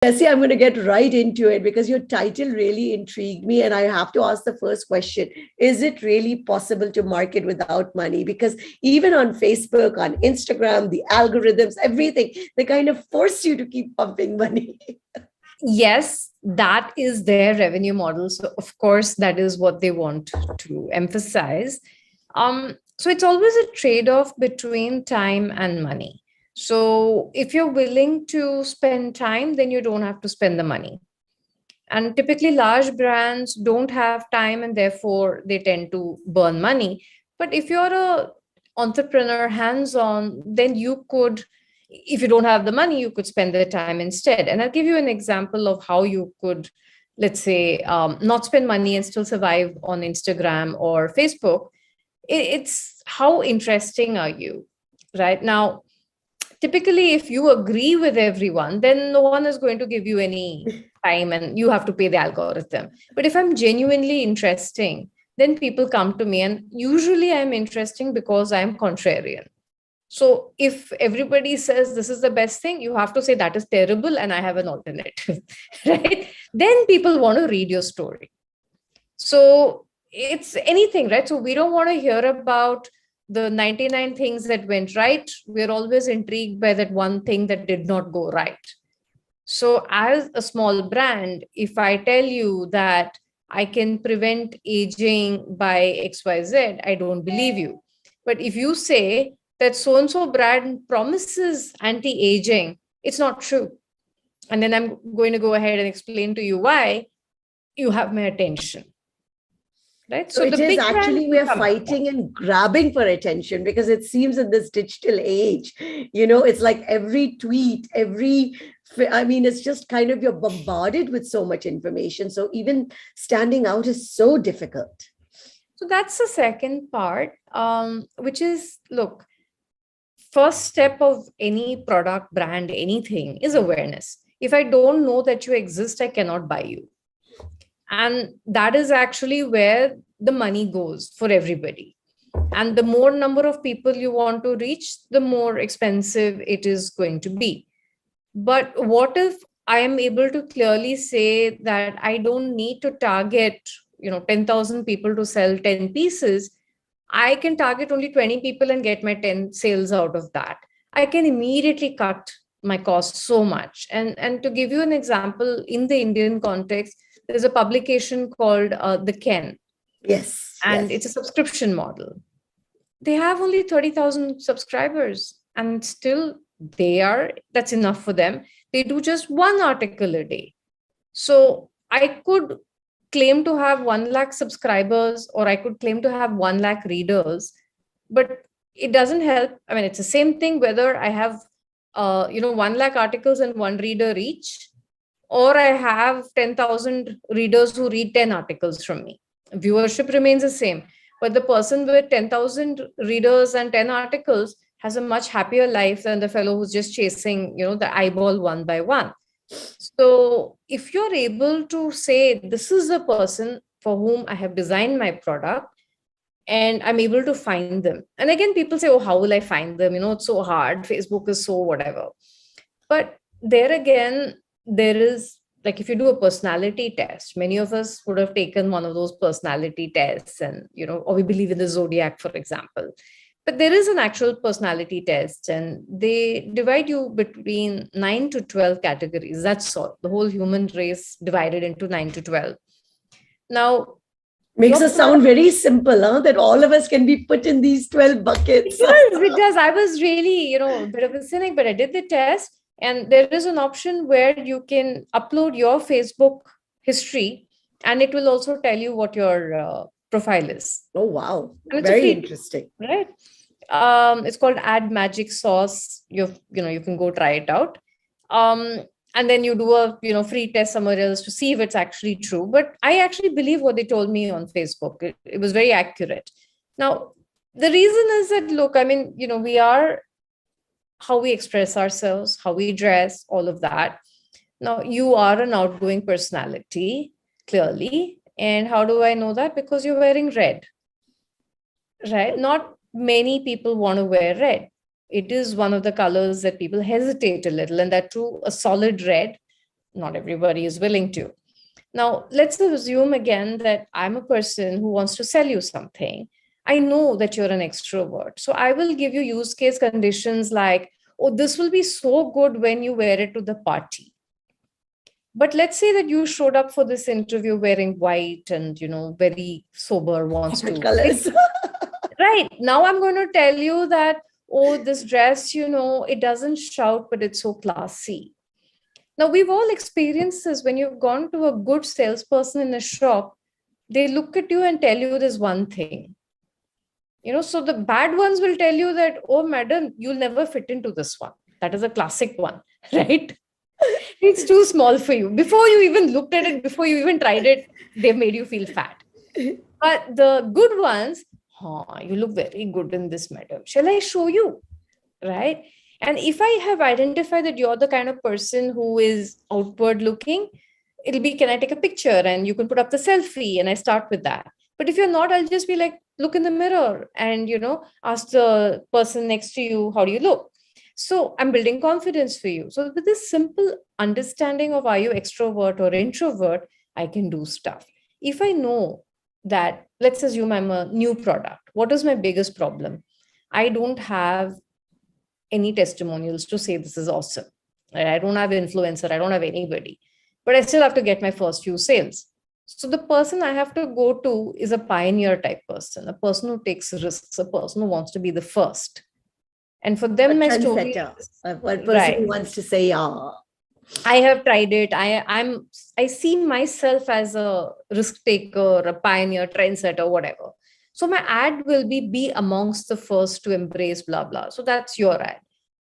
Jesse, I'm going to get right into it because your title really intrigued me. And I have to ask the first question. Is it really possible to market without money? Because even on Facebook, on Instagram, the algorithms, everything, they kind of force you to keep pumping money. Yes, that is their revenue model. So, of course, that is what they want to emphasize. So, it's always a trade off between time and money. So, if you're willing to spend time, then you don't have to spend the money. And typically, large brands don't have time and therefore they tend to burn money. But if you're a entrepreneur hands on, then you could, if you don't have the money, you could spend the time instead. And I'll give you an example of how you could, let's say, not spend money and still survive on Instagram or Facebook. It's how interesting are you, right? Now, typically, if you agree with everyone, then no one is going to give you any time and you have to pay the algorithm. But if I'm genuinely interesting, then people come to me, and usually I'm interesting because I'm contrarian. So if everybody says this is the best thing, you have to say that is terrible and I have an alternative, right? Then people want to read your story. So it's anything, right? So we don't want to hear about the 99 things that went right. We're always intrigued by that one thing that did not go right. So as a small brand, if I tell you that I can prevent aging by XYZ, I don't believe you. But if you say that so-and-so brand promises anti-aging, it's not true. And then I'm going to go ahead and explain to you why. You have my attention. Right? So it is actually, we are fighting and grabbing for attention, because it seems in this digital age, it's like every tweet, it's just kind of, you're bombarded with so much information. So even standing out is so difficult. So that's the second part, which is, look, first step of any product, brand, anything is awareness. If I don't know that you exist, I cannot buy you. And that is actually where the money goes for everybody. And the more number of people you want to reach, the more expensive it is going to be. But what if I am able to clearly say that I don't need to target 10,000 people to sell 10 pieces? I can target only 20 people and get my 10 sales out of that. I can immediately cut my cost so much. And to give you an example, in the Indian context, there's a publication called The Ken. Yes. And it's a subscription model. They have only 30,000 subscribers, and still that's enough for them. They do just one article a day. So I could claim to have 1 lakh subscribers, or I could claim to have 1 lakh readers, but it doesn't help. I mean, it's the same thing whether I have 1 lakh articles and 1 reader each, or I have 10,000 readers who read 10 articles from me. Viewership remains the same, but the person with 10,000 readers and 10 articles has a much happier life than the fellow who's just chasing, the eyeball one by one. So if you're able to say, this is a person for whom I have designed my product and I'm able to find them. And again, people say, oh, how will I find them? It's so hard. Facebook is so whatever. But there again, there is, like, if you do a personality test, many of us would have taken one of those personality tests, and, or we believe in the zodiac, for example. But there is an actual personality test, and they divide you between 9 to 12 categories. That's all. The whole human race divided into 9 to 12. Now, makes us sound very simple, huh? That all of us can be put in these 12 buckets. Because I was really, a bit of a cynic, but I did the test. And there is an option where you can upload your Facebook history, and it will also tell you what your profile is. Oh, wow. Very interesting. Right. It's called Add Magic Sauce. You can go try it out. And then you do a, free test somewhere else to see if it's actually true. But I actually believe what they told me on Facebook. It was very accurate. Now, the reason is that, look, I mean, we are how we express ourselves, how we dress, all of that. Now, you are an outgoing personality, clearly. And how do I know that? Because you're wearing red, right? Not many people want to wear red. It is one of the colors that people hesitate a little, and that too, a solid red. Not everybody is willing to. Now, let's assume again that I'm a person who wants to sell you something. I know that you're an extrovert. So I will give you use case conditions like, oh, this will be so good when you wear it to the party. But let's say that you showed up for this interview wearing white and, very sober, wants to. Colors. Right. Now I'm going to tell you that, oh, this dress, it doesn't shout, but it's so classy. Now, we've all experienced this when you've gone to a good salesperson in a shop, they look at you and tell you this one thing. So the bad ones will tell you that, oh, madam, you'll never fit into this one. That is a classic one, right? It's too small for you. Before you even looked at it, before you even tried it, they've made you feel fat. But the good ones, you look very good in this, madam. Shall I show you? Right? And if I have identified that you're the kind of person who is outward looking, it'll be, can I take a picture? And you can put up the selfie and I start with that. But if you're not, I'll just be like, look in the mirror and, ask the person next to you, how do you look? So I'm building confidence for you. So with this simple understanding of are you extrovert or introvert, I can do stuff. If I know that, let's assume I'm a new product. What is my biggest problem? I don't have any testimonials to say this is awesome. I don't have influencer. I don't have anybody, but I still have to get my first few sales. So the person I have to go to is a pioneer type person, a person who takes risks, a person who wants to be the first. And for them, my story is, one person who wants to say, I have tried it. I see myself as a risk taker, a pioneer, trendsetter, whatever. So my ad will be amongst the first to embrace blah, blah. So that's your ad.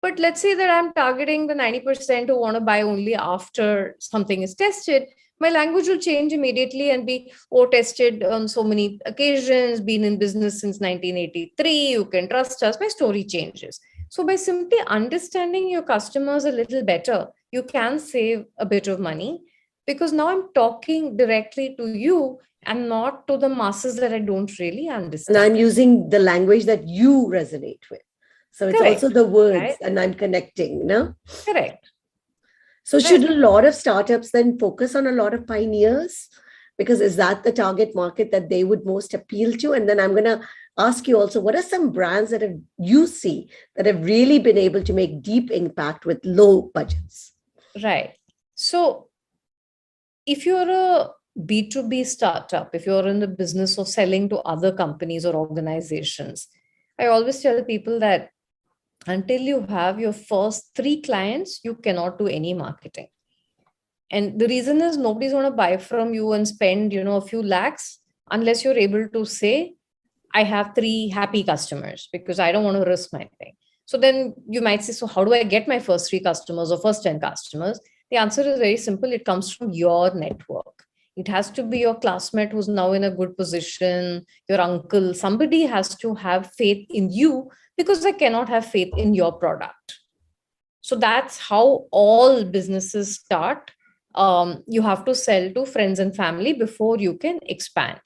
But let's say that I'm targeting the 90% who want to buy only after something is tested. My language will change immediately and be, tested on so many occasions, been in business since 1983, you can trust us. My story changes. So by simply understanding your customers a little better, you can save a bit of money because now I'm talking directly to you and not to the masses that I don't really understand. And I'm using the language that you resonate with. So it's Correct. also the words, right? And I'm connecting, no? Correct. So should a lot of startups then focus on a lot of pioneers? Because is that the target market that they would most appeal to? And then I'm going to ask you also, what are some brands that you see that have really been able to make deep impact with low budgets? Right. So if you're a B2B startup, if you're in the business of selling to other companies or organizations, I always tell people that until you have your first 3 clients, you cannot do any marketing. And the reason is nobody's going to buy from you and spend, a few lakhs unless you're able to say, I have 3 happy customers because I don't want to risk my thing. So then you might say, so how do I get my first 3 customers or first 10 customers? The answer is very simple. It comes from your network. It has to be your classmate who's now in a good position, your uncle. Somebody has to have faith in you because they cannot have faith in your product. So that's how all businesses start. You have to sell to friends and family before you can expand.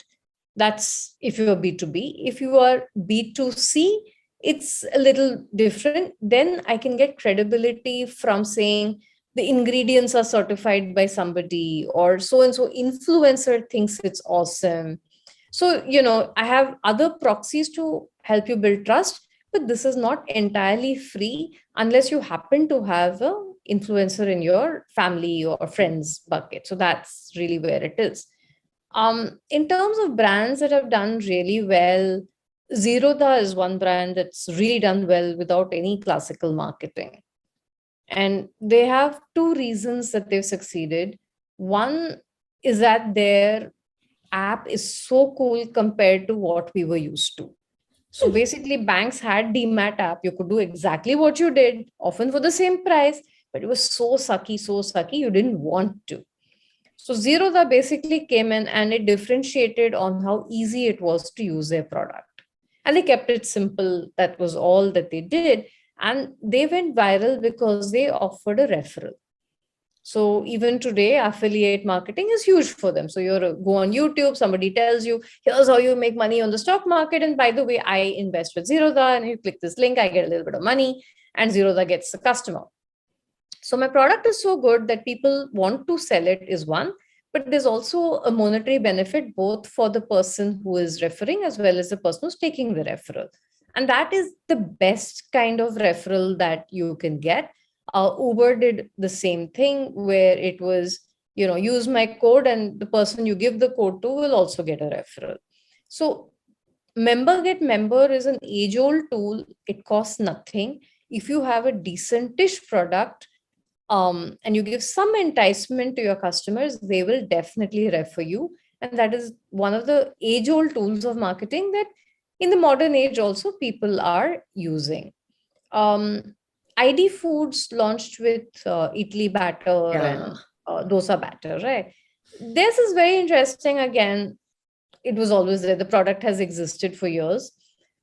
That's if you are B2B. If you are B2C, it's a little different. Then I can get credibility from saying the ingredients are certified by somebody or so and so influencer thinks it's awesome. So, I have other proxies to help you build trust, but this is not entirely free unless you happen to have a influencer in your family or friends bucket. So that's really where it is. In terms of brands that have done really well, Zerodha is one brand that's really done well without any classical marketing. And they have 2 reasons that they've succeeded. One is that their app is so cool compared to what we were used to. So basically, banks had Demat app. You could do exactly what you did, often for the same price, but it was so sucky, you didn't want to. So Zerodha basically came in and it differentiated on how easy it was to use their product. And they kept it simple. That was all that they did. And they went viral because they offered a referral. So even today, affiliate marketing is huge for them. So you go on YouTube, somebody tells you, here's how you make money on the stock market. And by the way, I invest with Zerodha and you click this link, I get a little bit of money and Zerodha gets the customer. So my product is so good that people want to sell it is one, but there's also a monetary benefit both for the person who is referring as well as the person who's taking the referral. And that is the best kind of referral that you can get. Uber did the same thing where it was, use my code and the person you give the code to will also get a referral. So member get member is an age old tool. It costs nothing. If you have a decentish product, and you give some enticement to your customers, they will definitely refer you. And that is one of the age old tools of marketing that in the modern age also people are using. ID Foods launched with idli batter and dosa batter, right? This is very interesting. Again, it was always there. The product has existed for years,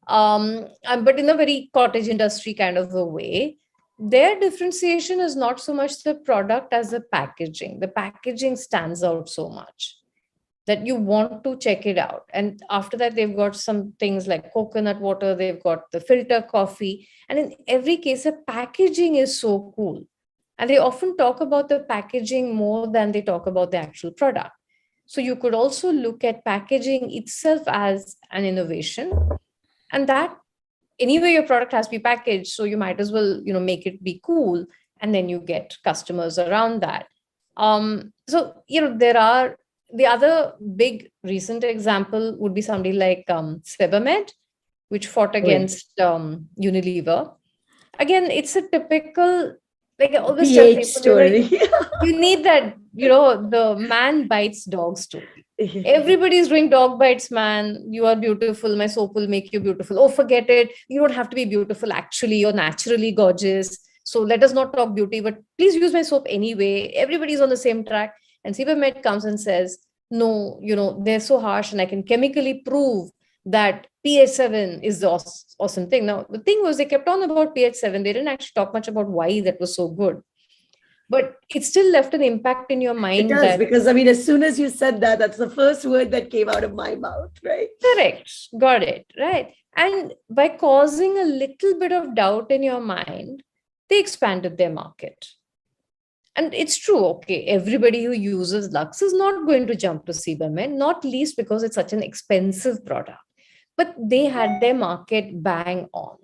but in a very cottage industry kind of a way. Their differentiation is not so much the product as the packaging. The packaging stands out so much that you want to check it out. And after that, they've got some things like coconut water, they've got the filter coffee. And in every case, the packaging is so cool. And they often talk about the packaging more than they talk about the actual product. So you could also look at packaging itself as an innovation. And that anyway, your product has to be packaged. So you might as well, make it be cool. And then you get customers around that. There are the other big recent example would be somebody like Sebamed, which fought against Unilever. Again, it's a typical, like I always tell people, story. You need that, the man bites dog story. Everybody's doing dog bites, man. You are beautiful. My soap will make you beautiful. Oh, forget it. You don't have to be beautiful. Actually, you're naturally gorgeous. So let us not talk beauty, but please use my soap anyway. Everybody's on the same track. And Sebamed comes and says, no, they're so harsh and I can chemically prove that pH 7 is the awesome thing. Now, the thing was they kept on about pH 7. They didn't actually talk much about why that was so good. But it still left an impact in your mind. It does, because as soon as you said that, that's the first word that came out of my mouth, right? Correct. Got it. Right. And by causing a little bit of doubt in your mind, they expanded their market. And it's true, okay, everybody who uses Lux is not going to jump to Sebamed, not least because it's such an expensive product. But they had their market bang on,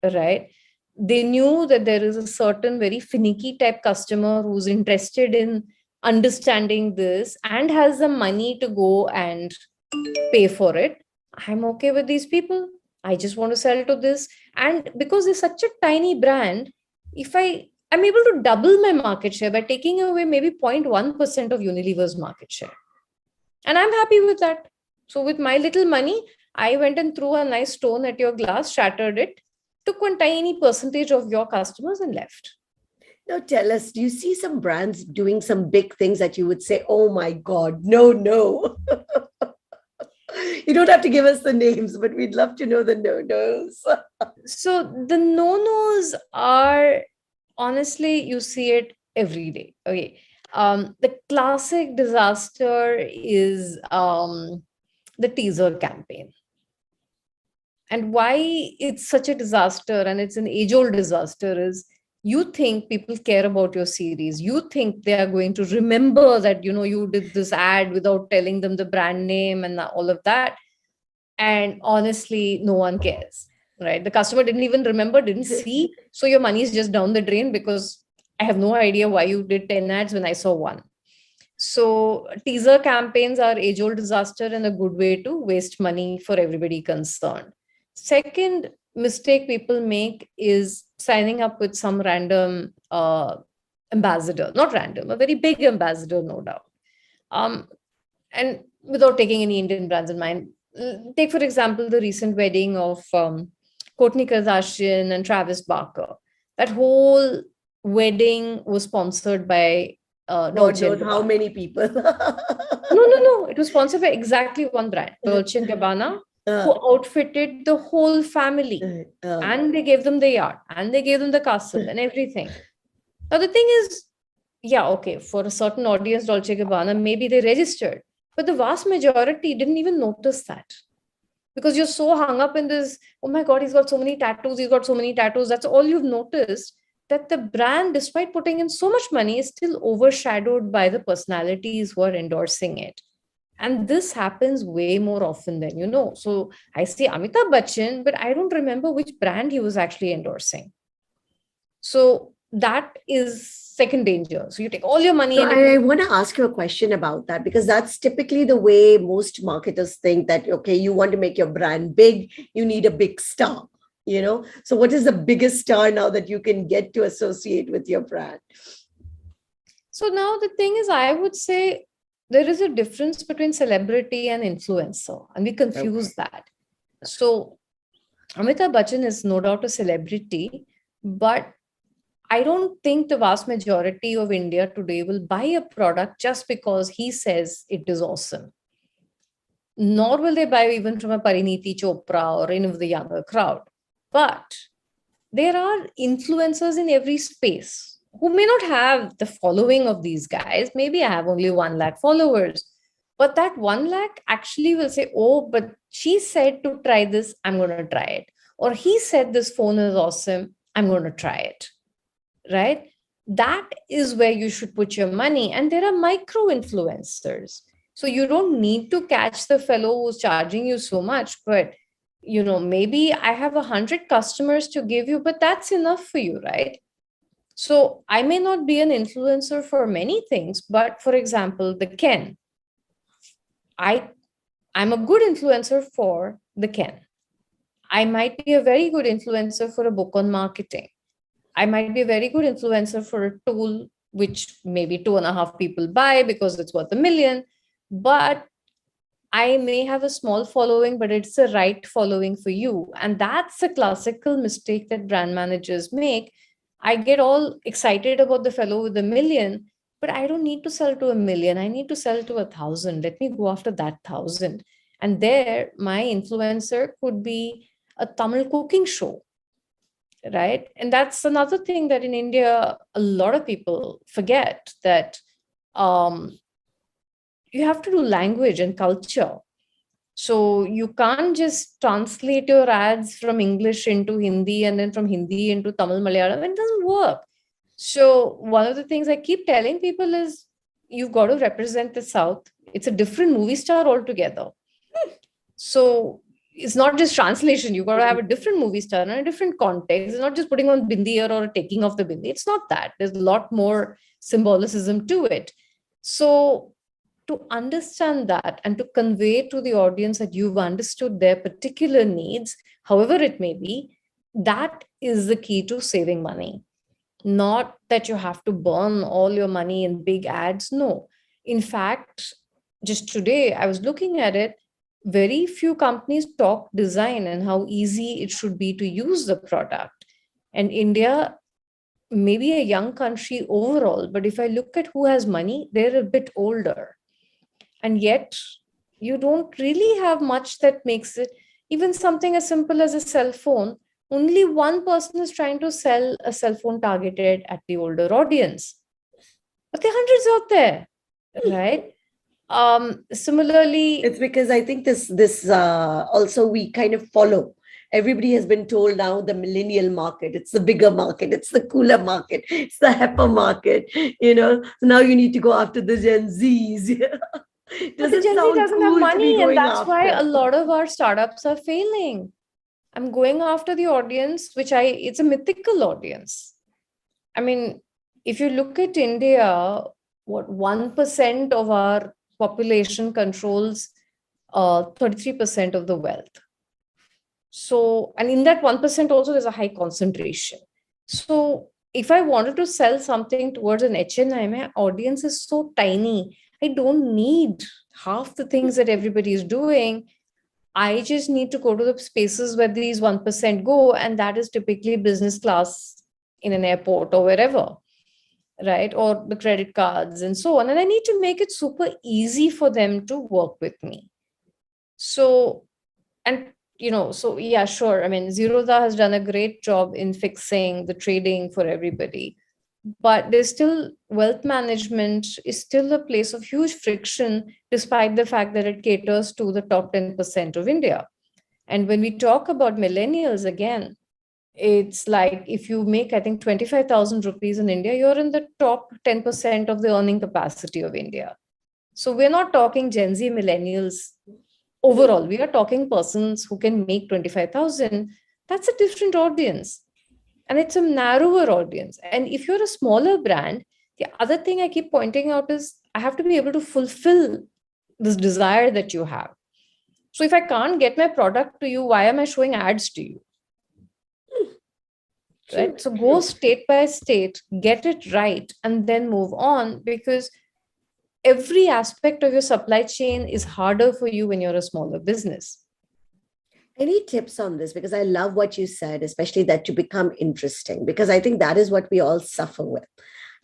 right? They knew that there is a certain very finicky type customer who's interested in understanding this and has the money to go and pay for it. I'm okay with these people. I just want to sell to this. And because it's such a tiny brand, if I'm able to double my market share by taking away maybe 0.1% of Unilever's market share. And I'm happy with that. So with my little money, I went and threw a nice stone at your glass, shattered it, took one tiny percentage of your customers and left. Now tell us, do you see some brands doing some big things that you would say, oh my God, no. You don't have to give us the names, but we'd love to know the no-nos. So the no-nos are, honestly, you see it every day. Okay. The classic disaster is the teaser campaign. And why it's such a disaster, and it's an age-old disaster, is you think people care about your series. You think they are going to remember that, you did this ad without telling them the brand name and all of that. And honestly, no one cares, right? The customer didn't even remember, didn't see. So your money is just down the drain because I have no idea why you did 10 ads when I saw one. So teaser campaigns are age-old disaster and a good way to waste money for everybody concerned. Second mistake people make is signing up with some random ambassador, not random, a very big ambassador, no doubt. And without taking any Indian brands in mind, take, for example, the recent wedding of Kourtney Kardashian and Travis Barker. That whole wedding was sponsored by Dolce & Gabbana. How many people? No. It was sponsored by exactly one brand, Dolce & Gabbana, who outfitted the whole family. And they gave them the yacht, and they gave them the castle and everything. Now, the thing is, yeah, okay, for a certain audience, Dolce & Gabbana, maybe they registered. But the vast majority didn't even notice that. Because you're so hung up in this, oh my God, he's got so many tattoos, That's all you've noticed. that the brand, despite putting in so much money, is still overshadowed by the personalities who are endorsing it. And this happens way more often than you know. So I see Amitabh Bachchan, but I don't remember which brand he was actually endorsing. So that is second danger. So you take all your money So and I want to ask you a question about that, because that's typically the way most marketers think, that, okay, you want to make your brand big, you need a big star, you know? So what is the biggest star now that you can get to associate with your brand? So now the thing is, I would say there is a difference between celebrity and influencer, and we confuse that. So Amitabh Bachchan is no doubt a celebrity, but I don't think the vast majority of India today will buy a product just because he says it is awesome. Nor will they buy even from a Pariniti Chopra or any of the younger crowd. But there are influencers in every space who may not have the following of these guys. Maybe I have only 1 lakh followers, but that 1 lakh actually will say, oh, but she said to try this, I'm going to try it. Or he said this phone is awesome, I'm going to try it. Right? That is where you should put your money. And there are micro influencers. So you don't need to catch the fellow who's charging you so much, but maybe I have 100 customers to give you, but that's enough for you, right? So I may not be an influencer for many things, but for example, the Ken, I'm a good influencer for the Ken. I might be a very good influencer for a book on marketing. I might be a very good influencer for a tool which maybe 2.5 people buy because it's worth $1 million, but I may have a small following, but it's the right following for you. And that's a classical mistake that brand managers make. I get all excited about the fellow with $1 million, but I don't need to sell to $1 million. I need to sell to 1,000. Let me go after that 1,000. And there, my influencer could be a Tamil cooking show, right? And that's another thing that in India, a lot of people forget, that you have to do language and culture. So you can't just translate your ads from English into Hindi and then from Hindi into Tamil Malayalam. It doesn't work. So one of the things I keep telling people is, you've got to represent the South. It's a different movie star altogether. So it's not just translation. You've got to have a different movie star and a different context. It's not just putting on bindi or taking off the bindi. It's not that. There's a lot more symbolicism to it. So to understand that and to convey to the audience that you've understood their particular needs, however it may be, that is the key to saving money. Not that you have to burn all your money in big ads. No. In fact, just today, I was looking at it. Very few companies talk design and how easy it should be to use the product. And India may be a young country overall, but if I look at who has money, they're a bit older. And yet, you don't really have much that makes it, even something as simple as a cell phone. Only one person is trying to sell a cell phone targeted at the older audience. But there are hundreds out there, right? Similarly, it's because I think this also we kind of follow. Everybody has been told now the millennial market, it's the bigger market, it's the cooler market, it's the hipper market, So now you need to go after the Gen Zs. but the Gen Z doesn't have money, and that's why a lot of our startups are failing. I'm going after the audience, it's a mythical audience. I mean, if you look at India, 1% of our population controls 33% of the wealth. So, and in that 1% also, there's a high concentration. So if I wanted to sell something towards an HNI, my audience is so tiny. I don't need half the things that everybody is doing. I just need to go to the spaces where these 1% go, and that is typically business class in an airport or wherever, right? Or the credit cards and so on. And I need to make it super easy for them to work with me. So, and so yeah, sure. I mean, Zerodha has done a great job in fixing the trading for everybody. But there's still, wealth management is still a place of huge friction, despite the fact that it caters to the top 10% of India. And when we talk about millennials, again, It's like if you make, I think, 25,000 rupees in India, you're in the top 10% of the earning capacity of India. So we're not talking Gen Z millennials overall. We are talking persons who can make 25,000. That's a different audience. And it's a narrower audience. And if you're a smaller brand, the other thing I keep pointing out is I have to be able to fulfill this desire that you have. So if I can't get my product to you, why am I showing ads to you? True, Right? So go true. state by state, get it right, and then move on, because every aspect of your supply chain is harder for you when you're a smaller business. Any tips on this? Because I love what you said, especially that to become interesting, because I think that is what we all suffer with.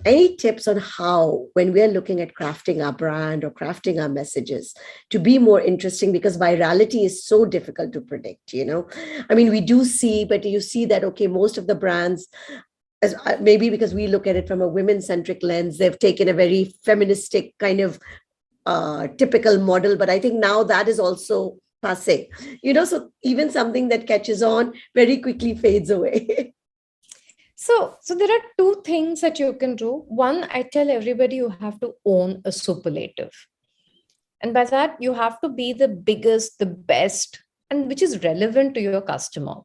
Any tips on how, when we are looking at crafting our brand or crafting our messages, to be more interesting? Because virality is so difficult to predict, you know? I mean, we do see, but you see that, okay, most of the brands, as maybe because we look at it from a women-centric lens, they've taken a very feministic kind of typical model, but I think now that is also passé, you know, so even something that catches on very quickly fades away. So there are two things that you can do. One, I tell everybody you have to own a superlative. And by that, you have to be the biggest, the best, and which is relevant to your customer.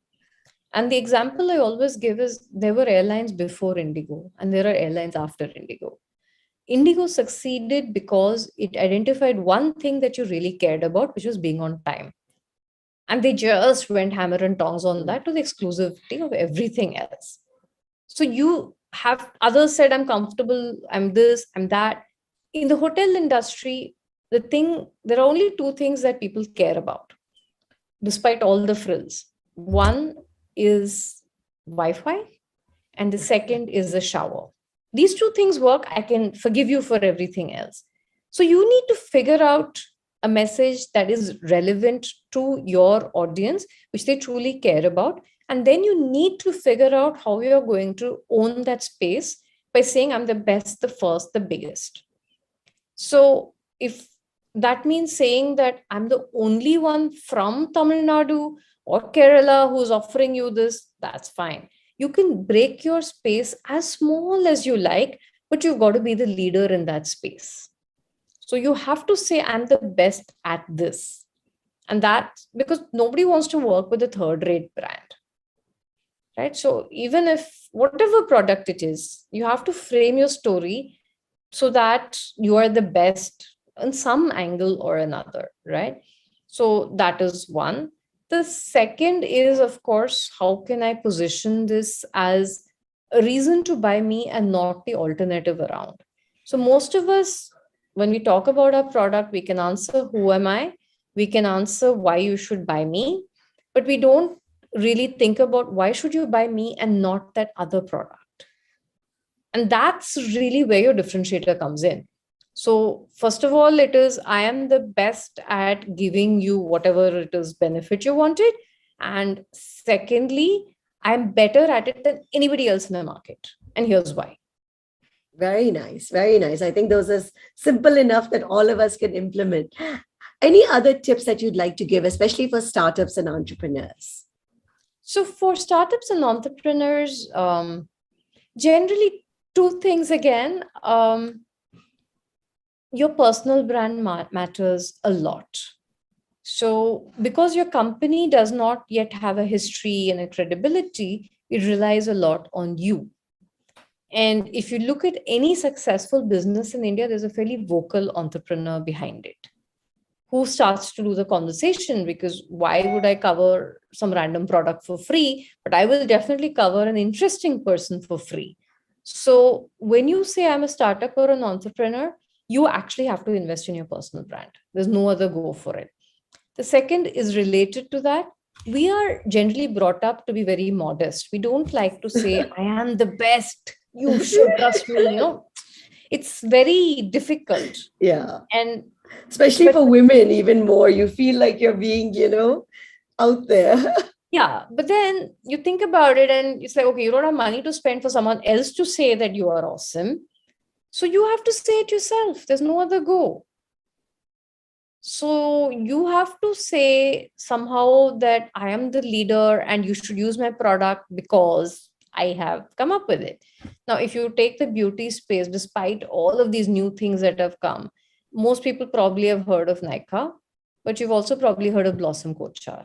And the example I always give is there were airlines before Indigo and there are airlines after Indigo. Indigo succeeded because it identified one thing that you really cared about, which was being on time. And they just went hammer and tongs on that to the exclusivity of everything else. So you have others said, I'm comfortable, I'm this, I'm that. In the hotel industry, there are only two things that people care about, despite all the frills. One is Wi-Fi, and the second is the shower. These two things work, I can forgive you for everything else. So you need to figure out a message that is relevant to your audience, which they truly care about. And then you need to figure out how you're going to own that space by saying, I'm the best, the first, the biggest. So if that means saying that I'm the only one from Tamil Nadu or Kerala who's offering you this, that's fine. You can break your space as small as you like, but you've got to be the leader in that space. So you have to say, I'm the best at this. And that, because nobody wants to work with a third rate brand, right? So even if whatever product it is, you have to frame your story so that you are the best in some angle or another, right? So that is one. The second is, of course, how can I position this as a reason to buy me and not the alternative around? So most of us, when we talk about our product, we can answer, who am I? We can answer why you should buy me, but we don't really think about why should you buy me and not that other product. And that's really where your differentiator comes in. So first of all, it is, I am the best at giving you whatever it is benefit you wanted. And secondly, I'm better at it than anybody else in the market. And here's why. Very nice, very nice. I think those are simple enough that all of us can implement. Any other tips that you'd like to give, especially for startups and entrepreneurs? So for startups and entrepreneurs, generally two things again. Your personal brand matters a lot. So because your company does not yet have a history and a credibility, it relies a lot on you. And if you look at any successful business in India, there's a fairly vocal entrepreneur behind it who starts to do the conversation, because why would I cover some random product for free? But I will definitely cover an interesting person for free. So when you say I'm a startup or an entrepreneur, you actually have to invest in your personal brand. There's no other go for it. The second is related to that. We are generally brought up to be very modest. We don't like to say, I am the best. You should trust me. It's very difficult. Yeah. And Especially but for women, even more. You feel like you're being, out there. yeah, but then you think about it and it's like, okay, you don't have money to spend for someone else to say that you are awesome. So you have to say it yourself. There's no other go. So you have to say somehow that I am the leader and you should use my product because I have come up with it. Now, if you take the beauty space, despite all of these new things that have come, most people probably have heard of Nykaa, but you've also probably heard of Blossom Kochar.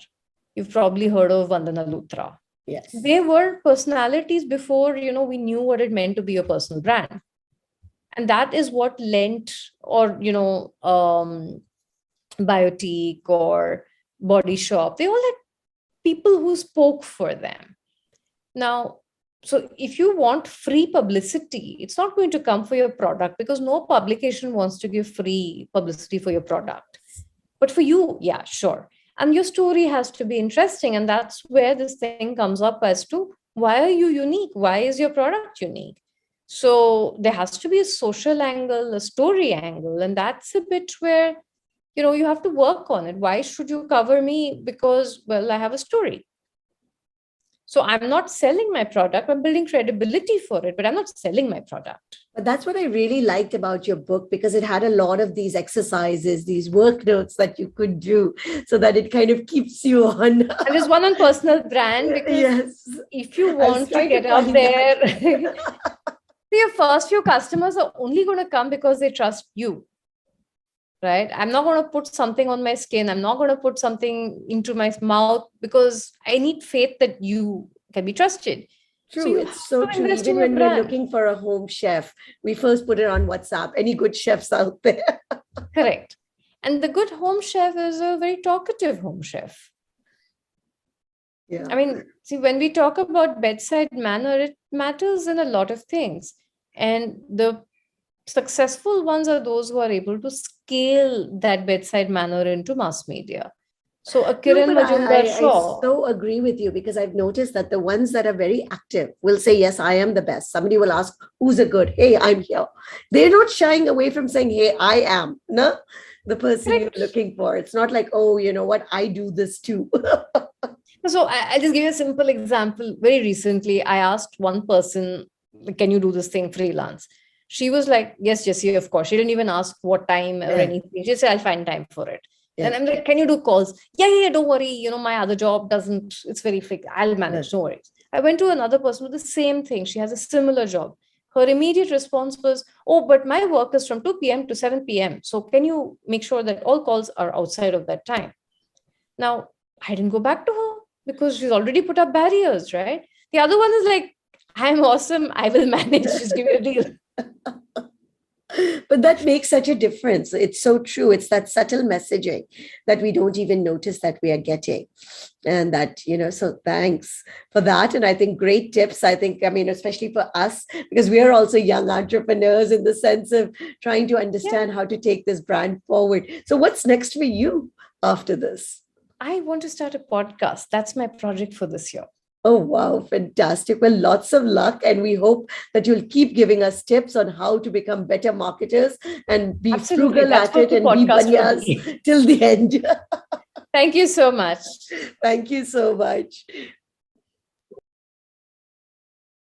You've probably heard of Vandana Luthra. Yes. They were personalities before, we knew what it meant to be a personal brand. And that is what lent, or, Biotique or Body Shop, they all had people who spoke for them. Now, so if you want free publicity, it's not going to come for your product, because no publication wants to give free publicity for your product. But for you, yeah, sure. And your story has to be interesting. And that's where this thing comes up as to, why are you unique? Why is your product unique? So there has to be a social angle, a story angle. And that's a bit where, you have to work on it. Why should you cover me? Because, well, I have a story. So I'm not selling my product. I'm building credibility for it, but I'm not selling my product. But that's what I really liked about your book, because it had a lot of these exercises, these work notes that you could do, so that it kind of keeps you on. And there's one on personal brand, because yes, if you want to get out there, your first few customers are only going to come because they trust you. Right? I'm not going to put something on my skin. I'm not going to put something into my mouth, because I need faith that you can be trusted. True. It's so true. Even when we're looking for a home chef, we first put it on WhatsApp. Any good chefs out there? Correct. And the good home chef is a very talkative home chef. Yeah. I mean, see, when we talk about bedside manner, it matters in a lot of things. And the successful ones are those who are able to scale that bedside manner into mass media. So a Kiran Majumdar Shaw. I so agree with you, because I've noticed that the ones that are very active will say, yes, I am the best. Somebody will ask, who's a good? Hey, I'm here. They're not shying away from saying, hey, I am. No, the person you're looking for. It's not like, oh, you know what, I do this too. So I'll just give you a simple example. Very recently, I asked one person, can you do this thing freelance? She was like, yes, Jessie, of course. She didn't even ask what time or anything. She said, I'll find time for it. Yeah. And I'm like, can you do calls? Yeah, don't worry. My other job it's very fixed. I'll manage, no worries. I went to another person with the same thing. She has a similar job. Her immediate response was, oh, but my work is from 2 p.m. to 7 p.m. So can you make sure that all calls are outside of that time? Now, I didn't go back to her because she's already put up barriers, right? The other one is like, I'm awesome. I will manage. Just give me a deal. But that makes such a difference. It's so true. It's that subtle messaging that we don't even notice that we are getting. And that, so thanks for that. And I think great tips. I think, especially for us, because we are also young entrepreneurs in the sense of trying to understand how to take this brand forward. So what's next for you after this? I want to start a podcast. That's my project for this year. Oh, wow. Fantastic. Well, lots of luck. And we hope that you'll keep giving us tips on how to become better marketers and be frugal at it and be banyas till the end. Thank you so much. Thank you so much.